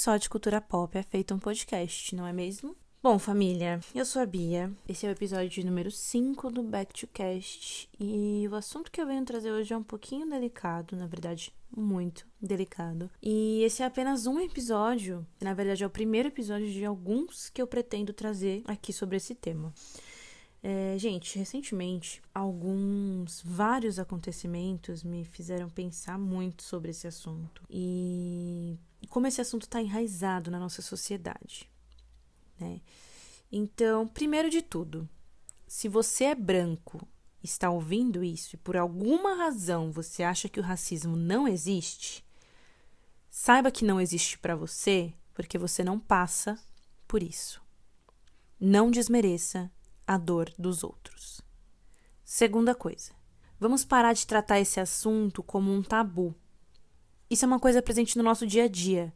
só de cultura pop é feito um podcast, não é mesmo? Bom, família, eu sou a Bia, esse é o episódio número 5 do Back to Cast e o assunto que eu venho trazer hoje é um pouquinho delicado, na verdade, muito delicado. E esse é apenas um episódio, na verdade é o primeiro episódio de alguns que eu pretendo trazer aqui sobre esse tema. Gente, recentemente, vários acontecimentos me fizeram pensar muito sobre esse assunto e como esse assunto está enraizado na nossa sociedade, né? Então, primeiro de tudo, se você é branco, está ouvindo isso e por alguma razão você acha que o racismo não existe, saiba que não existe para você porque você não passa por isso. Não desmereça a dor dos outros. Segunda coisa, vamos parar de tratar esse assunto como um tabu. Isso é uma coisa presente no nosso dia a dia.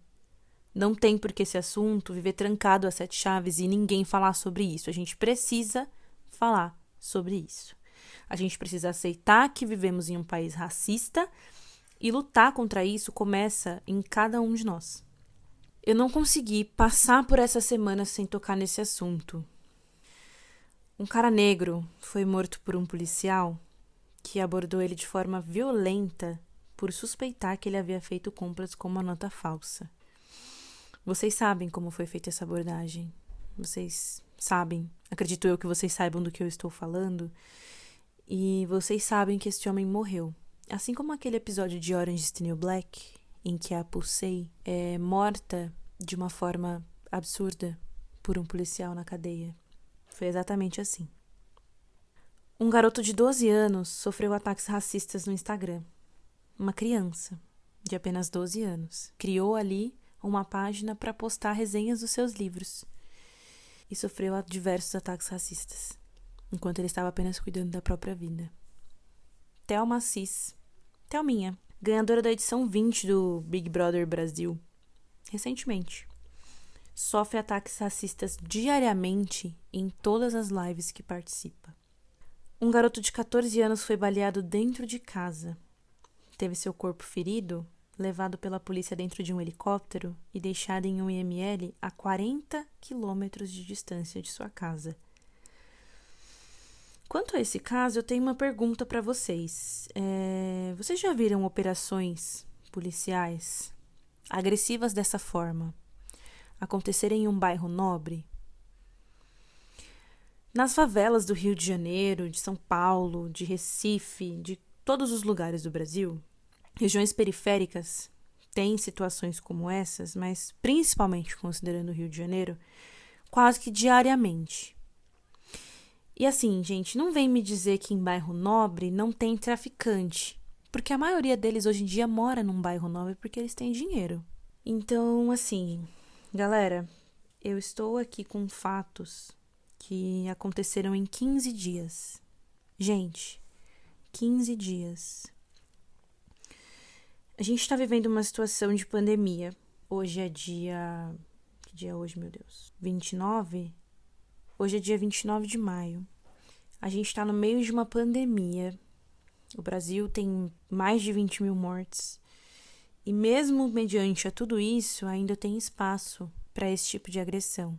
Não tem por que esse assunto viver trancado a 7 chaves e ninguém falar sobre isso. A gente precisa falar sobre isso. A gente precisa aceitar que vivemos em um país racista e lutar contra isso começa em cada um de nós. Eu não consegui passar por essa semana sem tocar nesse assunto. Um cara negro foi morto por um policial que abordou ele de forma violenta por suspeitar que ele havia feito compras com uma nota falsa. Vocês sabem como foi feita essa abordagem. Vocês sabem, acredito eu que vocês saibam do que eu estou falando. E vocês sabem que esse homem morreu. Assim como aquele episódio de Orange is the New Black, em que a Pulsei é morta de uma forma absurda por um policial na cadeia. Foi exatamente assim. Um garoto de 12 anos sofreu ataques racistas no Instagram. Uma criança de apenas 12 anos criou ali uma página para postar resenhas dos seus livros e sofreu diversos ataques racistas, enquanto ele estava apenas cuidando da própria vida. Thelma Assis, Thelminha, ganhadora da edição 20 do Big Brother Brasil, recentemente, sofre ataques racistas diariamente em todas as lives que participa. Um garoto de 14 anos foi baleado dentro de casa. Teve seu corpo ferido, levado pela polícia dentro de um helicóptero e deixado em um IML a 40 quilômetros de distância de sua casa. Quanto a esse caso, eu tenho uma pergunta para vocês. Vocês já viram operações policiais agressivas dessa forma acontecerem em um bairro nobre? Nas favelas do Rio de Janeiro, de São Paulo, de Recife, de todos os lugares do Brasil, regiões periféricas têm situações como essas, mas principalmente considerando o Rio de Janeiro, quase que diariamente. E assim, gente, não vem me dizer que em bairro nobre não tem traficante, porque a maioria deles hoje em dia mora num bairro nobre porque eles têm dinheiro. Então, assim, galera, eu estou aqui com fatos que aconteceram em 15 dias. Gente, 15 dias. A gente está vivendo uma situação de pandemia. Hoje é dia... Que dia é hoje, meu Deus? 29? Hoje é dia 29 de maio. A gente está no meio de uma pandemia. O Brasil tem mais de 20 mil mortes. E mesmo mediante a tudo isso, ainda tem espaço para esse tipo de agressão.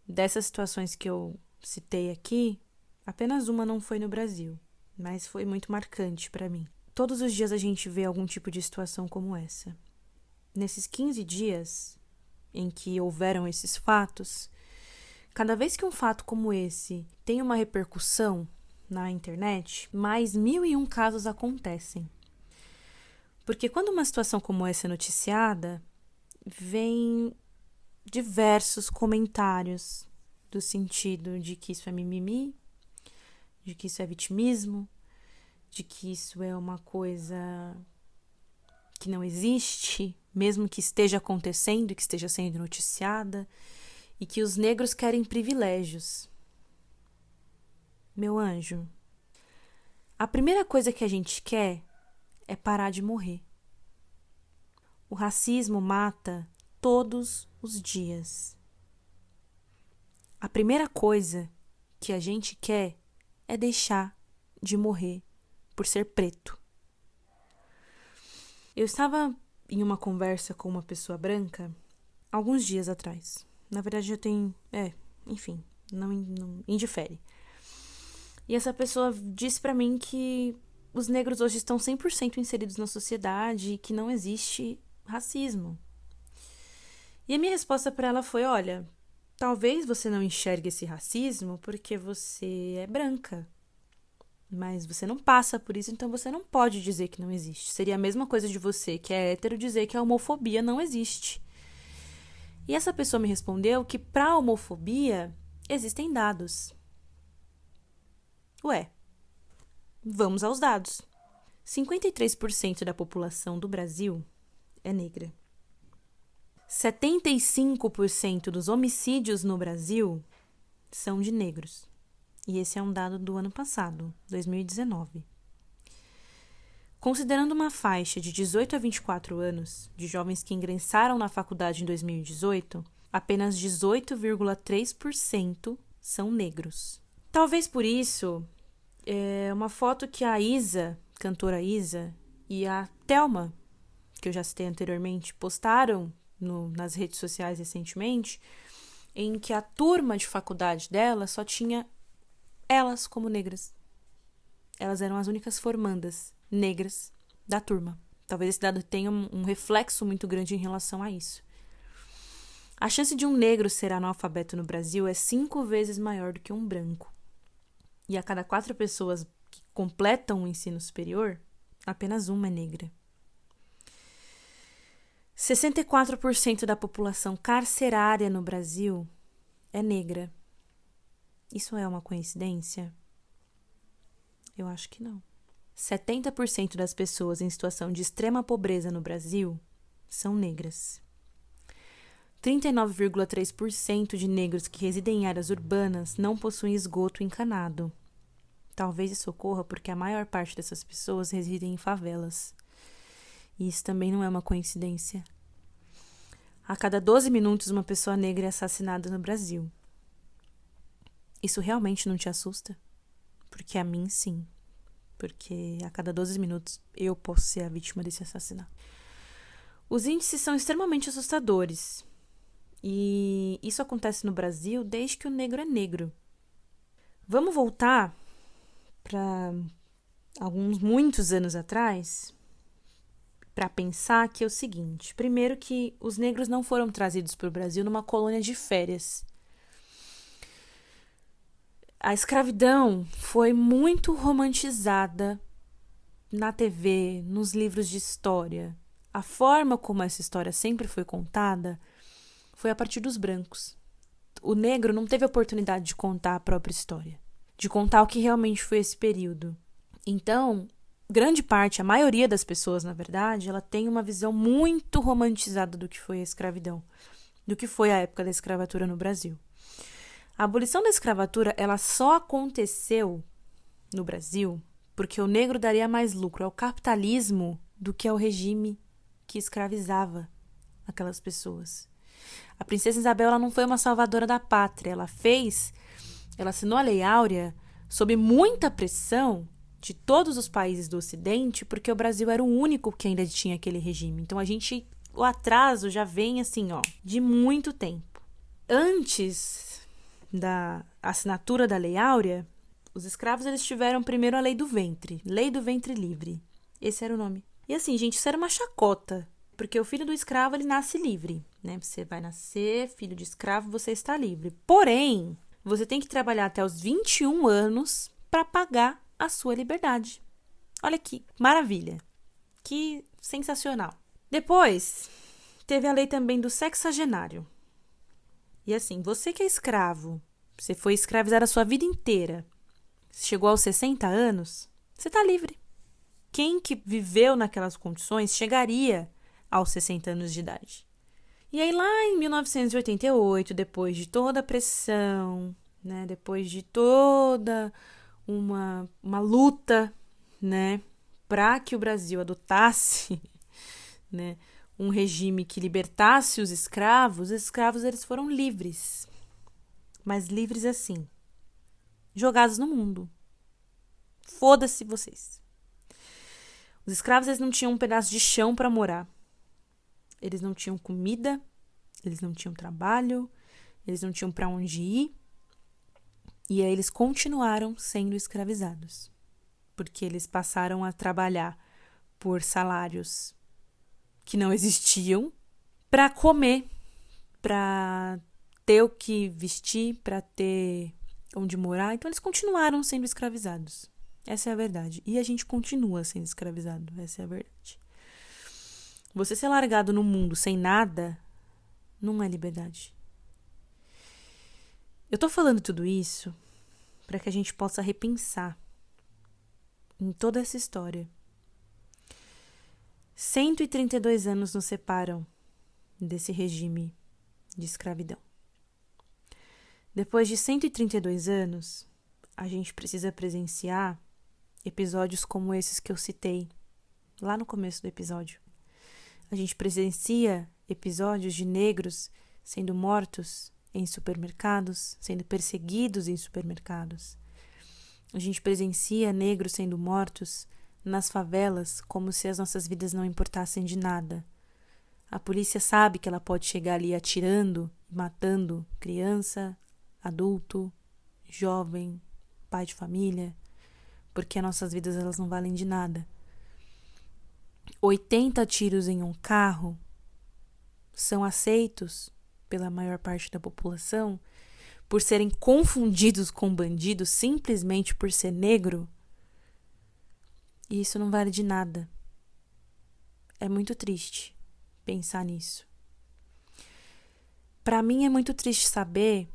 Dessas situações que eu citei aqui, apenas uma não foi no Brasil, mas foi muito marcante para mim. Todos os dias a gente vê algum tipo de situação como essa. Nesses 15 dias em que houveram esses fatos, cada vez que um fato como esse tem uma repercussão na internet, mais 1001 casos acontecem. Porque quando uma situação como essa é noticiada, vem diversos comentários do sentido de que isso é mimimi, de que isso é vitimismo, de que isso é uma coisa que não existe, mesmo que esteja acontecendo e que esteja sendo noticiada, e que os negros querem privilégios. Meu anjo, a primeira coisa que a gente quer é parar de morrer. O racismo mata todos os dias. A primeira coisa que a gente quer é deixar de morrer por ser preto. Eu estava em uma conversa com uma pessoa branca alguns dias atrás. Na verdade, já tem... enfim, não indifere. E essa pessoa disse pra mim que os negros hoje estão 100% inseridos na sociedade e que não existe racismo. E a minha resposta pra ela foi, olha, talvez você não enxergue esse racismo porque você é branca. Mas você não passa por isso, então você não pode dizer que não existe. Seria a mesma coisa de você, que é hétero, dizer que a homofobia não existe. E essa pessoa me respondeu que para a homofobia existem dados. Ué, vamos aos dados. 53% da população do Brasil é negra. 75% dos homicídios no Brasil são de negros. E esse é um dado do ano passado, 2019. Considerando uma faixa de 18 a 24 anos de jovens que ingressaram na faculdade em 2018, apenas 18,3% são negros. Talvez por isso, uma foto que a Isa, cantora Isa, e a Thelma, que eu já citei anteriormente, postaram nas redes sociais recentemente, em que a turma de faculdade dela só tinha elas como negras. Elas eram as únicas formandas negras da turma. Talvez esse dado tenha um reflexo muito grande em relação a isso. A chance de um negro ser analfabeto no Brasil é 5 vezes maior do que um branco. E a cada 4 pessoas que completam o ensino superior, apenas uma é negra. 64% da população carcerária no Brasil é negra. Isso é uma coincidência? Eu acho que não. 70% das pessoas em situação de extrema pobreza no Brasil são negras. 39,3% de negros que residem em áreas urbanas não possuem esgoto encanado. Talvez isso ocorra porque a maior parte dessas pessoas residem em favelas. E isso também não é uma coincidência. A cada 12 minutos, uma pessoa negra é assassinada no Brasil. Isso realmente não te assusta? Porque a mim, sim. Porque a cada 12 minutos eu posso ser a vítima desse assassinato. Os índices são extremamente assustadores. E isso acontece no Brasil desde que o negro é negro. Vamos voltar para muitos anos atrás, para pensar que é o seguinte. Primeiro que os negros não foram trazidos para o Brasil numa colônia de férias. A escravidão foi muito romantizada na TV, nos livros de história. A forma como essa história sempre foi contada foi a partir dos brancos. O negro não teve a oportunidade de contar a própria história, de contar o que realmente foi esse período. Então, grande parte, a maioria das pessoas, na verdade, ela tem uma visão muito romantizada do que foi a escravidão, do que foi a época da escravatura no Brasil. A abolição da escravatura, ela só aconteceu no Brasil porque o negro daria mais lucro ao capitalismo do que ao regime que escravizava aquelas pessoas. A princesa Isabel, ela não foi uma salvadora da pátria, ela assinou a Lei Áurea sob muita pressão de todos os países do Ocidente, porque o Brasil era o único que ainda tinha aquele regime. Então o atraso já vem assim, de muito tempo. Antes da assinatura da Lei Áurea, os escravos eles tiveram primeiro a Lei do Ventre Livre. Esse era o nome. E assim, gente, isso era uma chacota, porque o filho do escravo ele nasce livre, né? Você vai nascer filho de escravo, você está livre. Porém, você tem que trabalhar até os 21 anos para pagar a sua liberdade. Olha que maravilha. Que sensacional. Depois, teve a lei também do sexagenário. E assim, você que é escravo, você foi escravizado a sua vida inteira, chegou aos 60 anos, você está livre. Quem que viveu naquelas condições chegaria aos 60 anos de idade. E aí lá em 1988, depois de toda a pressão, né, depois de toda uma luta, né, para que o Brasil adotasse, né, um regime que libertasse os escravos eles foram livres. Mas livres assim, jogados no mundo. Foda-se vocês. Os escravos eles não tinham um pedaço de chão para morar. Eles não tinham comida, eles não tinham trabalho, eles não tinham para onde ir, e aí eles continuaram sendo escravizados, porque eles passaram a trabalhar por salários que não existiam para comer, para ter o que vestir, para ter onde morar. Então eles continuaram sendo escravizados. Essa é a verdade. E a gente continua sendo escravizado. Essa é a verdade. Você ser largado no mundo sem nada não é liberdade. Eu tô falando tudo isso para que a gente possa repensar em toda essa história. 132 anos nos separam desse regime de escravidão. Depois de 132 anos, a gente precisa presenciar episódios como esses que eu citei lá no começo do episódio. A gente presencia episódios de negros sendo mortos em supermercados, sendo perseguidos em supermercados. A gente presencia negros sendo mortos nas favelas como se as nossas vidas não importassem de nada. A polícia sabe que ela pode chegar ali atirando, matando criança, adulto, jovem, pai de família, porque as nossas vidas elas não valem de nada. 80 tiros em um carro são aceitos pela maior parte da população por serem confundidos com bandidos simplesmente por ser negro. E isso não vale de nada. É muito triste pensar nisso. Para mim é muito triste saber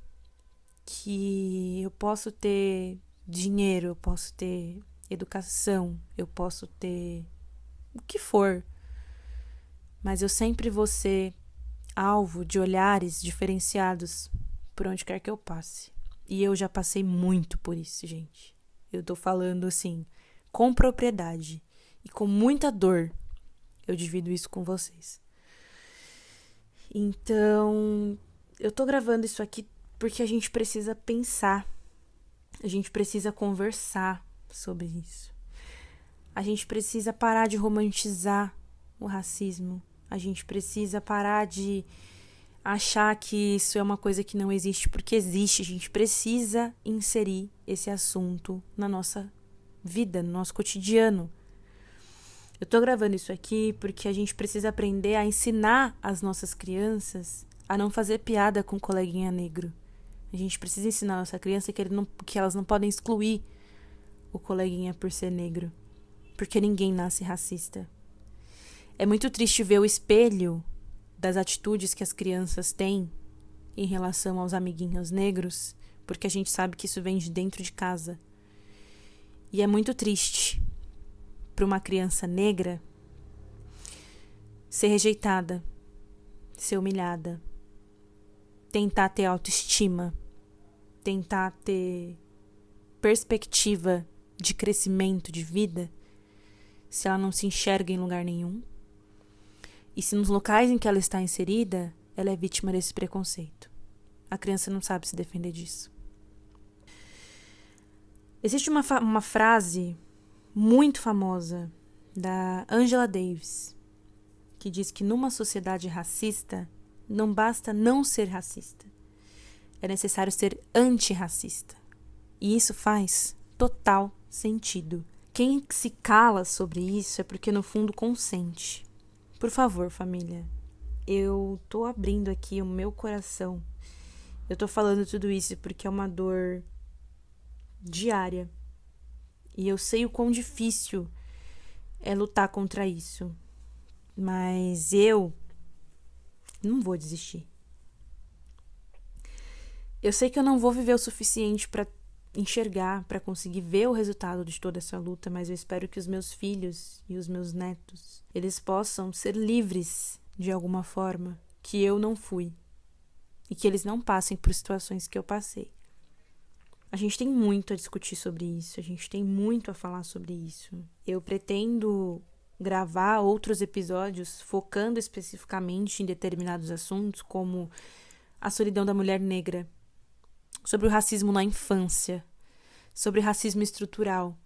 que eu posso ter dinheiro, eu posso ter educação, eu posso ter o que for, mas eu sempre vou ser alvo de olhares diferenciados por onde quer que eu passe. E eu já passei muito por isso, gente. Eu tô falando assim, com propriedade e com muita dor. Eu divido isso com vocês. Então, eu tô gravando isso aqui porque a gente precisa pensar. A gente precisa conversar sobre isso. A gente precisa parar de romantizar o racismo. A gente precisa parar de achar que isso é uma coisa que não existe, porque existe. A gente precisa inserir esse assunto na nossa vida, no nosso cotidiano. Eu tô gravando isso aqui porque a gente precisa aprender a ensinar as nossas crianças a não fazer piada com o coleguinha negro. A gente precisa ensinar a nossa criança que elas não podem excluir o coleguinha por ser negro, porque ninguém nasce racista. É muito triste ver o espelho das atitudes que as crianças têm em relação aos amiguinhos negros, porque a gente sabe que isso vem de dentro de casa. E é muito triste para uma criança negra ser rejeitada, ser humilhada, tentar ter autoestima, tentar ter perspectiva de crescimento de vida, se ela não se enxerga em lugar nenhum. E se nos locais em que ela está inserida, ela é vítima desse preconceito. A criança não sabe se defender disso. Existe uma frase muito famosa da Angela Davis, que diz que numa sociedade racista, não basta não ser racista. É necessário ser antirracista. E isso faz total sentido. Quem se cala sobre isso é porque no fundo consente. Por favor, família, eu tô abrindo aqui o meu coração. Eu tô falando tudo isso porque é uma dor diária. E eu sei o quão difícil é lutar contra isso. Mas eu não vou desistir. Eu sei que eu não vou viver o suficiente para enxergar, para conseguir ver o resultado de toda essa luta, mas eu espero que os meus filhos e os meus netos, eles possam ser livres de alguma forma, que eu não fui, e que eles não passem por situações que eu passei. A gente tem muito a discutir sobre isso, a gente tem muito a falar sobre isso. Eu pretendo gravar outros episódios focando especificamente em determinados assuntos, como a solidão da mulher negra, sobre o racismo na infância, sobre racismo estrutural,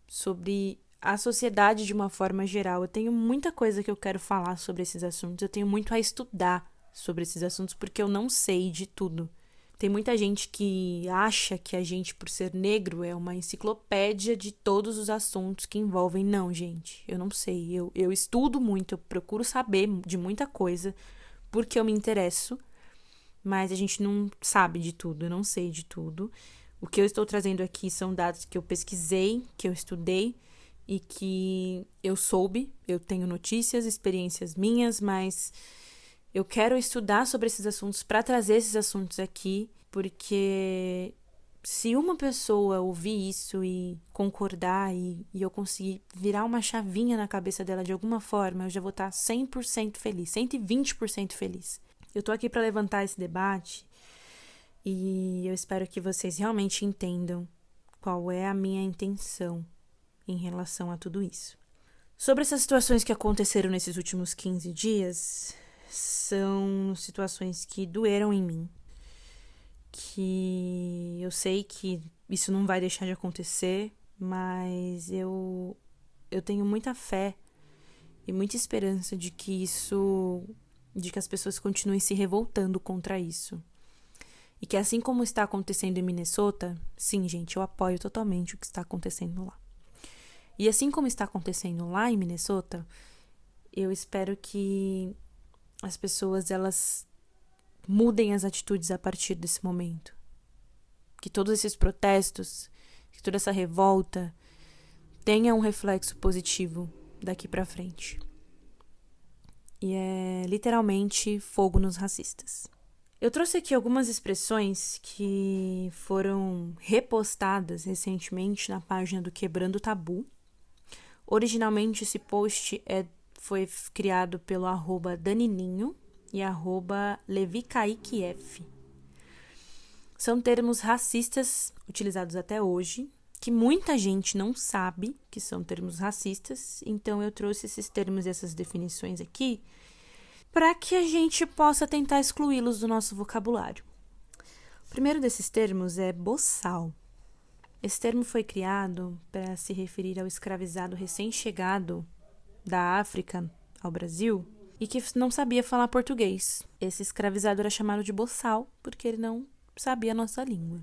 sobre a sociedade de uma forma geral. Eu tenho muita coisa que eu quero falar sobre esses assuntos, eu tenho muito a estudar sobre esses assuntos porque eu não sei de tudo. Tem muita gente que acha que a gente, por ser negro, é uma enciclopédia de todos os assuntos que envolvem. Não, gente, eu não sei. Eu estudo muito, eu procuro saber de muita coisa porque eu me interesso, mas a gente não sabe de tudo, eu não sei de tudo. O que eu estou trazendo aqui são dados que eu pesquisei, que eu estudei e que eu soube. Eu tenho notícias, experiências minhas, mas eu quero estudar sobre esses assuntos para trazer esses assuntos aqui, porque se uma pessoa ouvir isso e concordar e eu conseguir virar uma chavinha na cabeça dela de alguma forma, eu já vou estar 100% feliz, 120% feliz. Eu tô aqui para levantar esse debate e eu espero que vocês realmente entendam qual é a minha intenção em relação a tudo isso. Sobre essas situações que aconteceram nesses últimos 15 dias, são situações que doeram em mim, que eu sei que isso não vai deixar de acontecer, mas eu tenho muita fé e muita esperança de que as pessoas continuem se revoltando contra isso. E que assim como está acontecendo em Minnesota, sim, gente, eu apoio totalmente o que está acontecendo lá. E assim como está acontecendo lá em Minnesota, eu espero que as pessoas, elas mudem as atitudes a partir desse momento. Que todos esses protestos, que toda essa revolta tenha um reflexo positivo daqui pra frente. E é literalmente fogo nos racistas. Eu trouxe aqui algumas expressões que foram repostadas recentemente na página do Quebrando o Tabu. Originalmente esse post foi criado pelo @Danininho e @LeviCaiqueF. São termos racistas utilizados até hoje, que muita gente não sabe que são termos racistas, então eu trouxe esses termos e essas definições aqui para que a gente possa tentar excluí-los do nosso vocabulário. O primeiro desses termos é boçal. Esse termo foi criado para se referir ao escravizado recém-chegado da África ao Brasil e que não sabia falar português. Esse escravizado era chamado de boçal porque ele não sabia a nossa língua.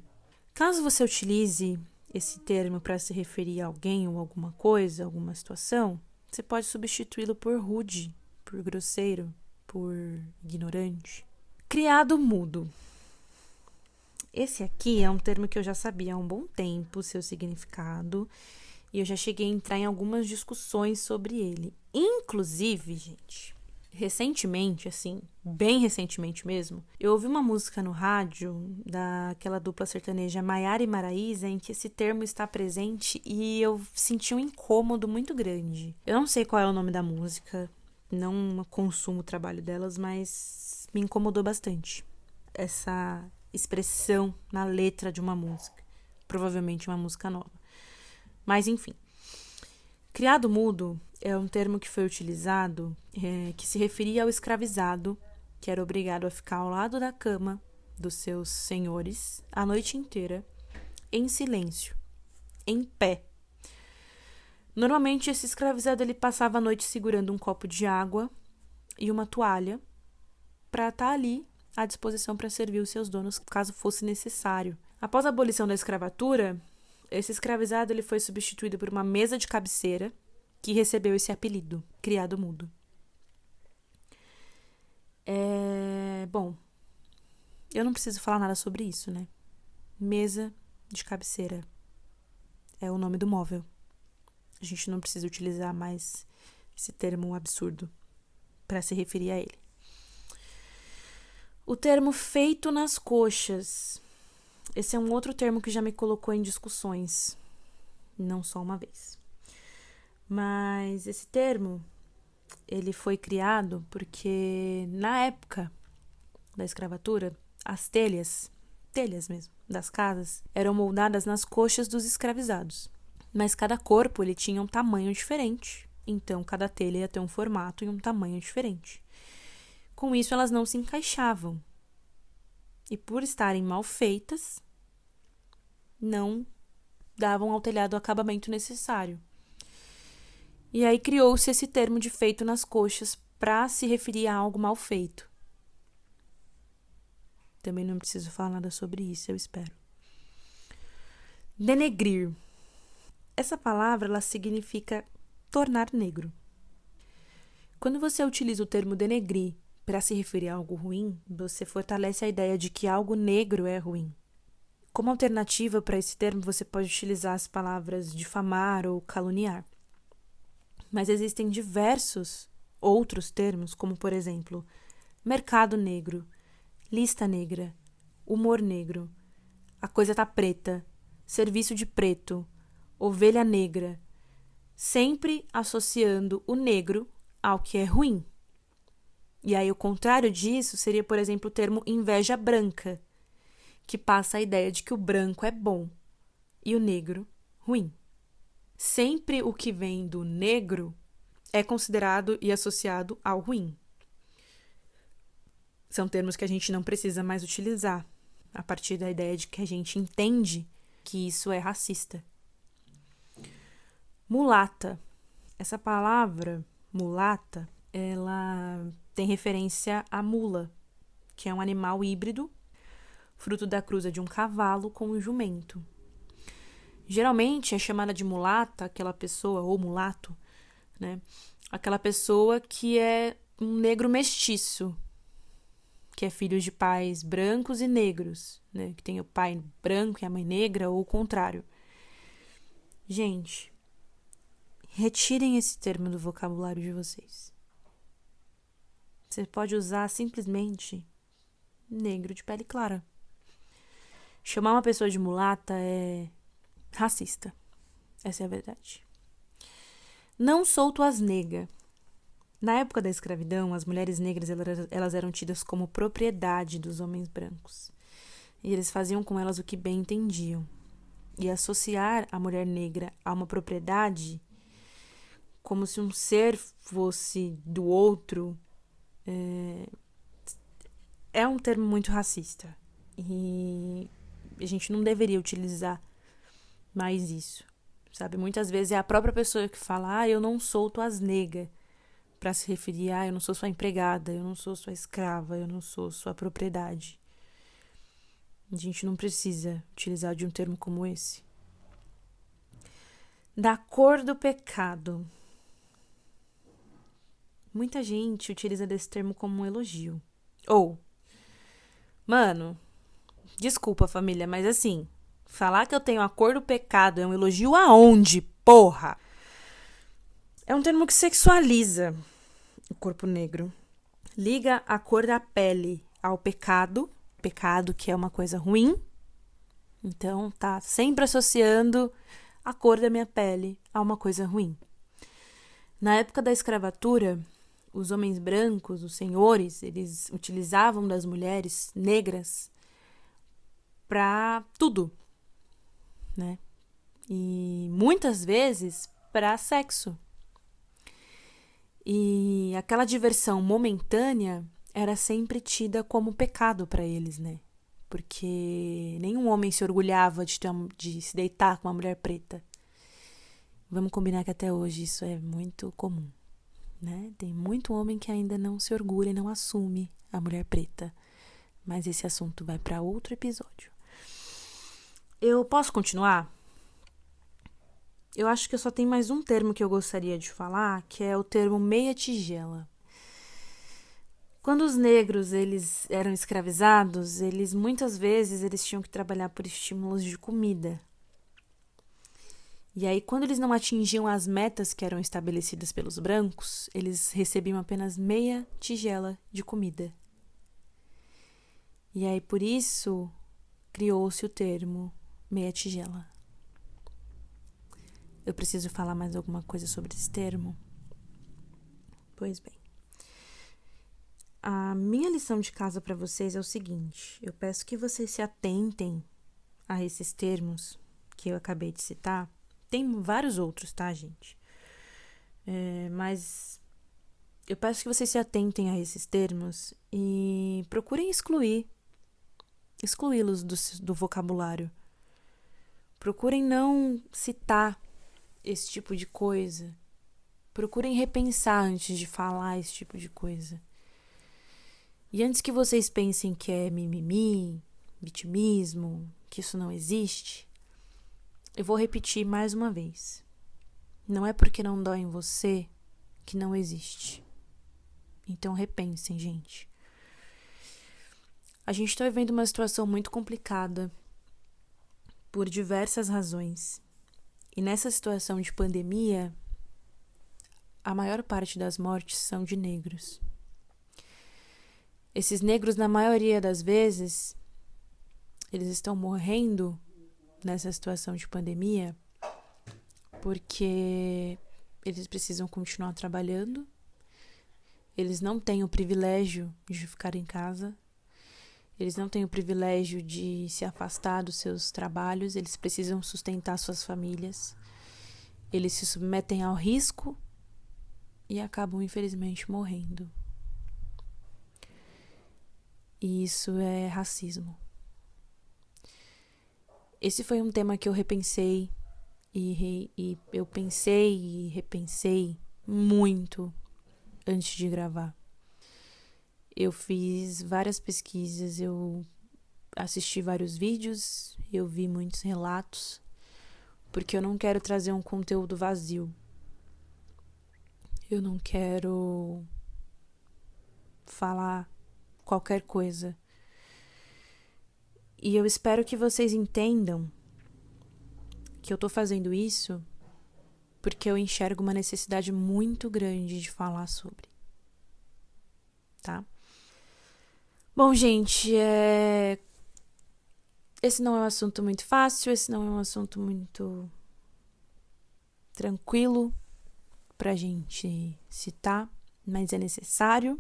Caso você utilize esse termo para se referir a alguém ou alguma coisa, alguma situação, você pode substituí-lo por rude, por grosseiro, por ignorante. Criado mudo. Esse aqui é um termo que eu já sabia há um bom tempo, seu significado, e eu já cheguei a entrar em algumas discussões sobre ele. Inclusive, gente, recentemente, assim, bem recentemente mesmo, eu ouvi uma música no rádio daquela dupla sertaneja Maiara e Maraíza em que esse termo está presente e eu senti um incômodo muito grande. Eu não sei qual é o nome da música, não consumo o trabalho delas, mas me incomodou bastante essa expressão na letra de uma música, provavelmente uma música nova. Mas enfim, criado mudo é um termo que foi utilizado que se referia ao escravizado que era obrigado a ficar ao lado da cama dos seus senhores a noite inteira, em silêncio, em pé. Normalmente esse escravizado ele passava a noite segurando um copo de água e uma toalha para estar ali à disposição para servir os seus donos caso fosse necessário. Após a abolição da escravatura, esse escravizado ele foi substituído por uma mesa de cabeceira que recebeu esse apelido, criado mudo. Bom, eu não preciso falar nada sobre isso, né? Mesa de cabeceira é o nome do móvel. A gente não precisa utilizar mais esse termo absurdo para se referir a ele. O termo feito nas coxas. Esse é um outro termo que já me colocou em discussões, não só uma vez. Mas esse termo, ele foi criado porque na época da escravatura, as telhas mesmo, das casas, eram moldadas nas coxas dos escravizados. Mas cada corpo ele tinha um tamanho diferente, então cada telha ia ter um formato e um tamanho diferente. Com isso, elas não se encaixavam. E por estarem mal feitas, não davam ao telhado o acabamento necessário. E aí criou-se esse termo de feito nas coxas para se referir a algo mal feito. Também não preciso falar nada sobre isso, eu espero. Denegrir. Essa palavra, ela significa tornar negro. Quando você utiliza o termo denegrir para se referir a algo ruim, você fortalece a ideia de que algo negro é ruim. Como alternativa para esse termo, você pode utilizar as palavras difamar ou caluniar. Mas existem diversos outros termos, como, por exemplo, mercado negro, lista negra, humor negro, a coisa tá preta, serviço de preto, ovelha negra, sempre associando o negro ao que é ruim. E aí o contrário disso seria, por exemplo, o termo inveja branca, que passa a ideia de que o branco é bom e o negro ruim. Sempre o que vem do negro é considerado e associado ao ruim. São termos que a gente não precisa mais utilizar, a partir da ideia de que a gente entende que isso é racista. Mulata. Essa palavra, mulata, ela tem referência à mula, que é um animal híbrido, fruto da cruza de um cavalo com um jumento. Geralmente é chamada de mulata aquela pessoa, ou mulato, né? Aquela pessoa que é um negro mestiço, que é filho de pais brancos e negros, né? Que tem o pai branco e a mãe negra, ou o contrário. Gente, retirem esse termo do vocabulário de vocês. Você pode usar simplesmente negro de pele clara. Chamar uma pessoa de mulata é racista. Essa é a verdade. Não sou tuas nega. Na época da escravidão, as mulheres negras elas eram tidas como propriedade dos homens brancos. E eles faziam com elas o que bem entendiam. E associar a mulher negra a uma propriedade, como se um ser fosse do outro, é um termo muito racista. E a gente não deveria utilizar mais isso, sabe? Muitas vezes é a própria pessoa que fala, eu não sou tuas nega, para se referir eu não sou sua empregada, eu não sou sua escrava, eu não sou sua propriedade. A gente não precisa utilizar de um termo como esse. Da cor do pecado. Muita gente utiliza desse termo como um elogio. Ou, mano, desculpa, família, mas assim, falar que eu tenho a cor do pecado é um elogio aonde, porra? É um termo que sexualiza o corpo negro. Liga a cor da pele ao pecado que é uma coisa ruim. Então, tá sempre associando a cor da minha pele a uma coisa ruim. Na época da escravatura, os homens brancos, os senhores, eles utilizavam das mulheres negras para tudo, né? E muitas vezes para sexo. E aquela diversão momentânea era sempre tida como pecado para eles, né? Porque nenhum homem se orgulhava de se deitar com uma mulher preta. Vamos combinar que até hoje isso é muito comum, né? Tem muito homem que ainda não se orgulha e não assume a mulher preta. Mas esse assunto vai para outro episódio. Eu posso continuar? Eu acho que eu só tenho mais um termo que eu gostaria de falar, que é o termo meia tigela. Quando os negros eles eram escravizados, muitas vezes eles tinham que trabalhar por estímulos de comida. E aí, quando eles não atingiam as metas que eram estabelecidas pelos brancos, eles recebiam apenas meia tigela de comida. E aí, por isso, criou-se o termo meia tigela. Eu preciso falar mais alguma coisa sobre esse termo? Pois bem. A minha lição de casa para vocês é o seguinte. Eu peço que vocês se atentem a esses termos que eu acabei de citar. Tem vários outros, tá, gente? Mas eu peço que vocês se atentem a esses termos e procurem excluí-los do vocabulário. Procurem não citar esse tipo de coisa. Procurem repensar antes de falar esse tipo de coisa. E antes que vocês pensem que é mimimi, vitimismo, que isso não existe, eu vou repetir mais uma vez. Não é porque não dói em você que não existe. Então repensem, gente. A gente está vivendo uma situação muito complicada por diversas razões. E nessa situação de pandemia, a maior parte das mortes são de negros. Esses negros, na maioria das vezes, eles estão morrendo nessa situação de pandemia porque eles precisam continuar trabalhando, eles não têm o privilégio de ficar em casa, eles não têm o privilégio de se afastar dos seus trabalhos, eles precisam sustentar suas famílias, eles se submetem ao risco e acabam, infelizmente, morrendo. E isso é racismo. Esse foi um tema que eu repensei e eu pensei e repensei muito antes de gravar. Eu fiz várias pesquisas, eu assisti vários vídeos, eu vi muitos relatos, porque eu não quero trazer um conteúdo vazio. Eu não quero falar qualquer coisa. E eu espero que vocês entendam que eu tô fazendo isso porque eu enxergo uma necessidade muito grande de falar sobre. Tá? Bom, gente, esse não é um assunto muito fácil, esse não é um assunto muito tranquilo pra gente citar, mas é necessário.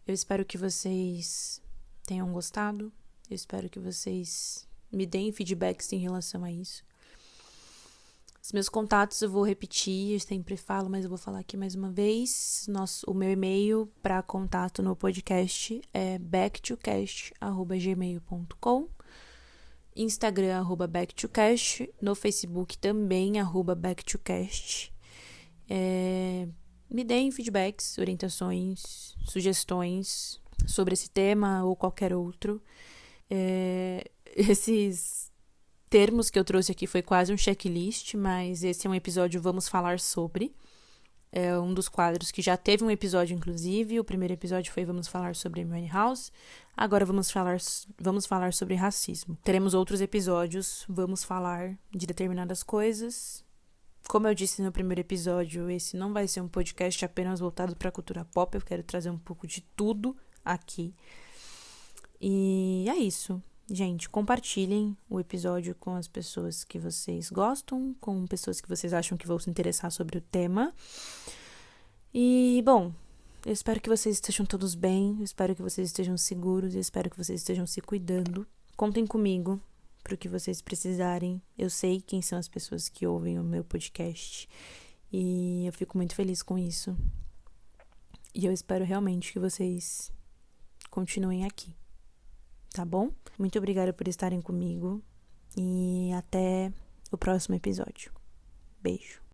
Eu espero que vocês tenham gostado, eu espero que vocês me deem feedbacks em relação a isso. Os meus contatos eu vou repetir, eu sempre falo, mas eu vou falar aqui mais uma vez. O meu e-mail para contato no podcast é backtocast@gmail.com, Instagram @backtocast, no Facebook também @backtocast. Me deem feedbacks, orientações, sugestões sobre esse tema ou qualquer outro. Esses termos que eu trouxe aqui foi quase um checklist, mas esse é um episódio Vamos Falar Sobre. É um dos quadros que já teve um episódio, inclusive. O primeiro episódio foi Vamos Falar sobre Amy Winehouse. Agora vamos falar sobre racismo. Teremos outros episódios, vamos falar de determinadas coisas. Como eu disse no primeiro episódio, esse não vai ser um podcast apenas voltado para a cultura pop. Eu quero trazer um pouco de tudo aqui. E é isso. Gente, compartilhem o episódio com as pessoas que vocês gostam, com pessoas que vocês acham que vão se interessar sobre o tema. E, bom, eu espero que vocês estejam todos bem, eu espero que vocês estejam seguros, eu espero que vocês estejam se cuidando. Contem comigo para o que vocês precisarem. Eu sei quem são as pessoas que ouvem o meu podcast e eu fico muito feliz com isso. E eu espero realmente que vocês continuem aqui. Tá bom? Muito obrigada por estarem comigo e até o próximo episódio. Beijo.